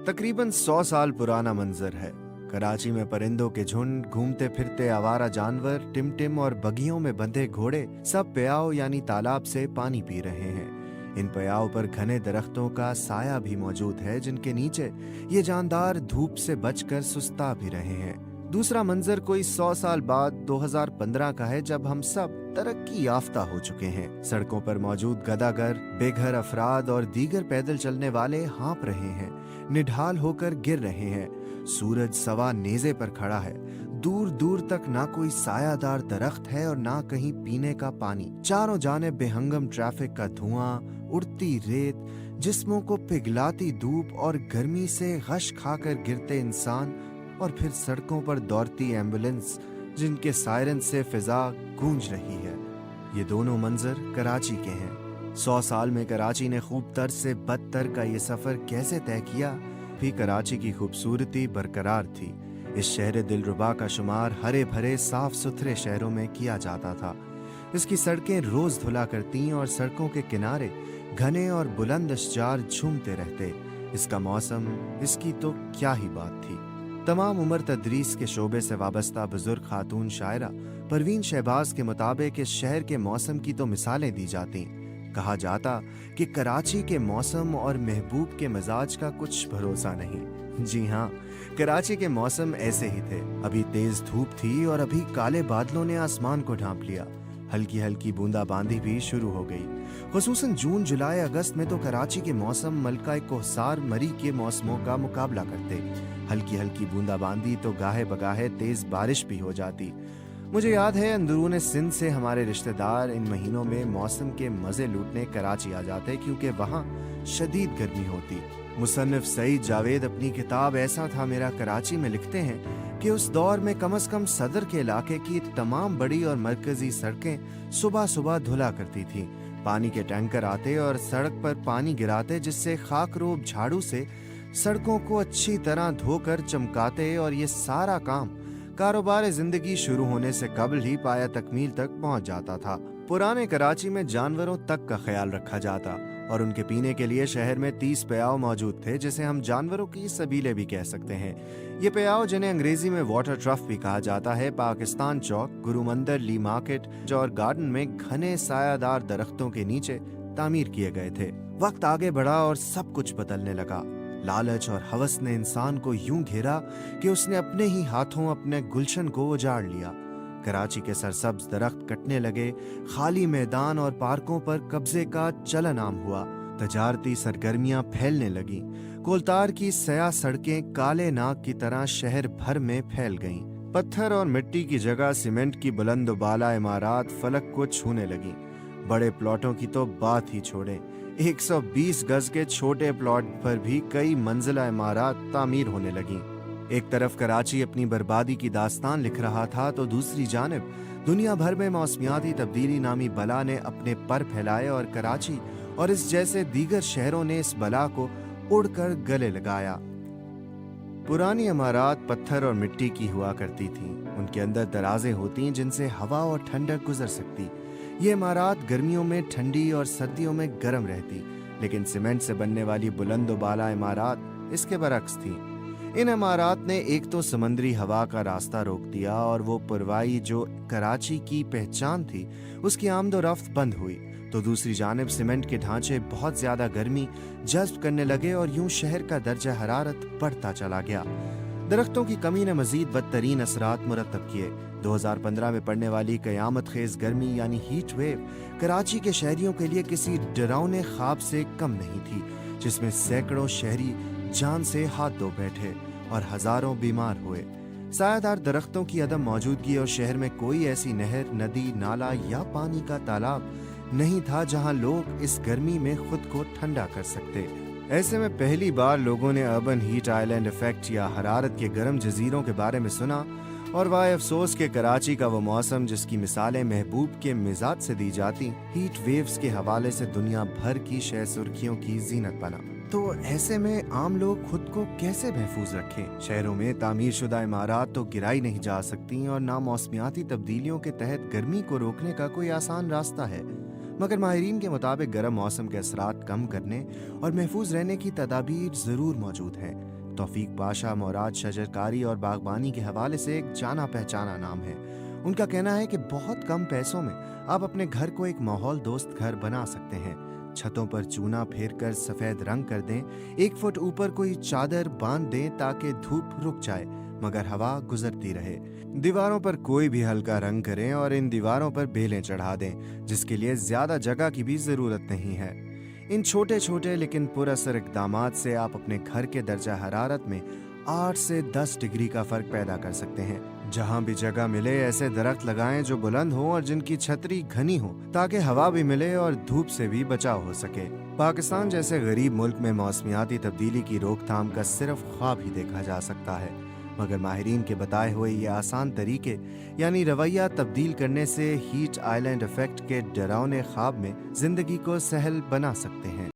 तकरीबन 100 साल पुराना मंजर है। कराची में परिंदों के झुंड, घूमते फिरते आवारा जानवर, टिमटिम और बगियों में बंधे घोड़े सब प्याऊ यानी तालाब से पानी पी रहे हैं। इन प्याऊ पर घने दरख्तों का साया भी मौजूद है, जिनके नीचे ये जानदार धूप से बचकर सुस्ता भी रहे हैं। दूसरा मंजर कोई 100 साल बाद 2015 का है, जब हम सब तरक्की याफ्ता हो चुके हैं। सड़कों पर मौजूद गदागर, बेघर अफराद और दीगर पैदल चलने वाले हाँप रहे हैं, निढाल होकर गिर रहे हैं। सूरज सवा नेज़े पर खड़ा है। दूर दूर तक ना कोई सायादार दरख्त है और ना कहीं पीने का पानी। चारों जानिब बेहंगम ट्रैफिक का धुआं, उड़ती रेत, जिस्मों को पिघलाती धूप और गर्मी से गश खाकर गिरते इंसान, और फिर सड़कों पर दौड़ती एम्बुलेंस जिनके सायरन से फिजा गूंज रही है। ये दोनों मंजर कराची के हैं। 100 साल में कराची ने खूब तर से बदतर का ये सफर कैसे तय किया, भी कराची की खूबसूरती बरकरार थी। इस शहर दिलरुबा का शुमार हरे भरे साफ सुथरे शहरों में किया जाता था। इसकी सड़कें रोज धुला करती और सड़कों के किनारे घने और बुलंद अशजार झूमते रहते। इसका मौसम, इसकी तो क्या ही बात थी। तमाम उम्र तदरीस के शोबे से वाबस्ता बुजुर्ग खातून शायरा परवीन शहबाज के मुताबिक इस शहर के मौसम की तो मिसालें दी जाती। कहा जाता कि कराची के मौसम और महबूब के मिजाज का कुछ भरोसा नहीं। जी हाँ, कराची के मौसम ऐसे ही थे। अभी तेज धूप थी और अभी काले बादलों ने आसमान को ढांप लिया। हल्की हल्की बूंदाबांदी भी शुरू हो गई। खुसूसन जून, जुलाई, अगस्त में तो कराची के मौसम मलका कोहसार, मरी के मौसमों का मुकाबला करते। हल्की हल्की बूंदाबांदी तो गाहे बगाहे तेज बारिश भी हो जाती। मुझे याद है अंदरूने सिंध से हमारे रिश्तेदार इन महीनों में मौसम के मजे लूटने कराची आ जाते, क्योंकि वहाँ शदीद गर्मी होती। मुसन्निफ सईद जावेद अपनी किताब ऐसा था मेरा कराची में लिखते हैं कि उस दौर में कम से कम सदर के इलाके की तमाम बड़ी और मरकजी सड़कें सुबह सुबह धुला करती थीं। पानी के टैंकर आते और सड़क पर पानी गिराते, जिससे खाकरोब झाड़ू से सड़कों को अच्छी तरह धोकर चमकाते, और ये सारा काम कारोबार जिंदगी शुरू होने से कबल ही पाया तकमील तक पहुंच जाता था। पुराने कराची में जानवरों तक का ख्याल रखा जाता और उनके पीने के लिए शहर में 30 प्याऊ मौजूद थे, जिसे हम जानवरों की सबीले भी कह सकते हैं। ये प्याऊ, जिन्हें अंग्रेजी में वाटर ट्रफ भी कहा जाता है, पाकिस्तान चौक, गुरुमंदिर, ली मार्केट और गार्डन में घने सायादार दरख्तों के नीचे तामीर किए गए थे। वक्त आगे बढ़ा और सब कुछ बदलने लगा। लालच और हवस ने इंसान को यूं घेरा कि उसने अपने ही हाथों अपने गुलशन को उजाड़ लिया। कराची के सरसब्ज दरख्त कटने लगे, खाली मैदान और पार्कों पर कब्जे का चलन आम हुआ। तजारती सरगर्मियां फैलने लगी। कोलतार की सया सड़कें काले नाग की तरह शहर भर में फैल गईं। पत्थर और मिट्टी की जगह सीमेंट की बुलंद बाला इमारत फलक को छूने लगी। बड़े प्लॉटों की तो बात ही छोड़ें, 120 गज के छोटे प्लॉट पर भी कई मंजिला इमारत तामीर होने लगी। एक तरफ कराची अपनी बर्बादी की दास्तान लिख रहा था, तो दूसरी जानिब दुनिया भर में मौसमियाती तब्दीली नामी बला ने अपने पर फैलाए और कराची और इस जैसे दीगर शहरों ने इस बला को उड़कर गले लगाया। पुरानी इमारत पत्थर और मिट्टी की हुआ करती थीं। उनके अंदर दराजें होती जिनसे हवा और ठंडक गुजर सकती। ये इमारत गर्मियों में ठंडी और सर्दियों में गर्म रहती, लेकिन सीमेंट से बनने वाली बुलंद बाला इमारत इसके बरक्स थी। इन इमारत ने एक तो समंदरी हवा का रास्ता रोक दिया और वो पुरवाई जो कराची की पहचान थी उसकी आमदोरफ्त बंद हुई, तो दूसरी जानिब सीमेंट के ढांचे बहुत ज्यादा गर्मी जज्ब करने लगे और यूं शहर का दर्जा हरारत बढ़ता चला गया। दरख्तों की कमी ने मजीद बदतरीन असरात मुरतब किए। 2015 में पड़ने वाली कयामत खेज गर्मी यानी हीट वेव कराची के शहरियों के लिए किसी डरावने ख्वाब से कम नहीं थी, जिसमें सैकड़ों शहरी जान से हाथ धो बैठे और हजारों बीमार हुए। सायादार दरख्तों की अदम मौजूदगी और शहर में कोई ऐसी नहर, नदी, नाला या पानी का तालाब नहीं था जहां लोग इस गर्मी में खुद को ठंडा कर सकते। ऐसे में पहली बार लोगों ने अर्बन हीट आइलैंड इफेक्ट या हरारत के गर्म जजीरों के बारे में सुना, और वाह अफसोस के कराची का वो मौसम जिसकी मिसालें महबूब के मिजाज से दी जाती, हीट वेव्स के हवाले से दुनिया भर की शह सुर्खियों की जीनत बना। तो ऐसे में आम लोग खुद को कैसे महफूज रखें? शहरों में तामीर शुदा इमारत तो गिराई नहीं जा सकती और ना मौसमियाती तब्दीलियों के तहत गर्मी को रोकने का कोई आसान रास्ता है, मगर माहिरीन के मुताबिक गर्म मौसम के असरात कम करने और महफूज रहने की तदाबीर जरूर मौजूद हैं। तौफीक पाशा मुराद शजरकारी और बागबानी के हवाले से एक जाना पहचाना नाम है। उनका कहना है कि बहुत कम पैसों में आप अपने घर को एक माहौल दोस्त घर बना सकते हैं। छतों पर चूना फेर कर सफेद रंग कर दें, 1 फुट ऊपर कोई चादर बांध दें ताकि धूप रुक जाए मगर हवा गुजरती रहे। दीवारों पर कोई भी हल्का रंग करें और इन दीवारों पर बेलें चढ़ा दें, जिसके लिए ज्यादा जगह की भी जरूरत नहीं है। इन छोटे छोटे लेकिन पुरअसर इक़दामात से आप अपने घर के दर्जा हरारत में 8 से 10 डिग्री का फर्क पैदा कर सकते हैं। जहां भी जगह मिले ऐसे दरख्त लगाएं जो बुलंद हो और जिनकी छतरी घनी हो, ताकि हवा भी मिले और धूप से भी बचाव हो सके। पाकिस्तान जैसे गरीब मुल्क में मौसमियाती तब्दीली की रोकथाम का सिर्फ ख्वाब ही देखा जा सकता है, मगर माहिरीन के बताए हुए ये आसान तरीके यानी रवैया तब्दील करने से हीट आइलैंड इफेक्ट के डरावने ख्वाब में जिंदगी को सहल बना सकते हैं।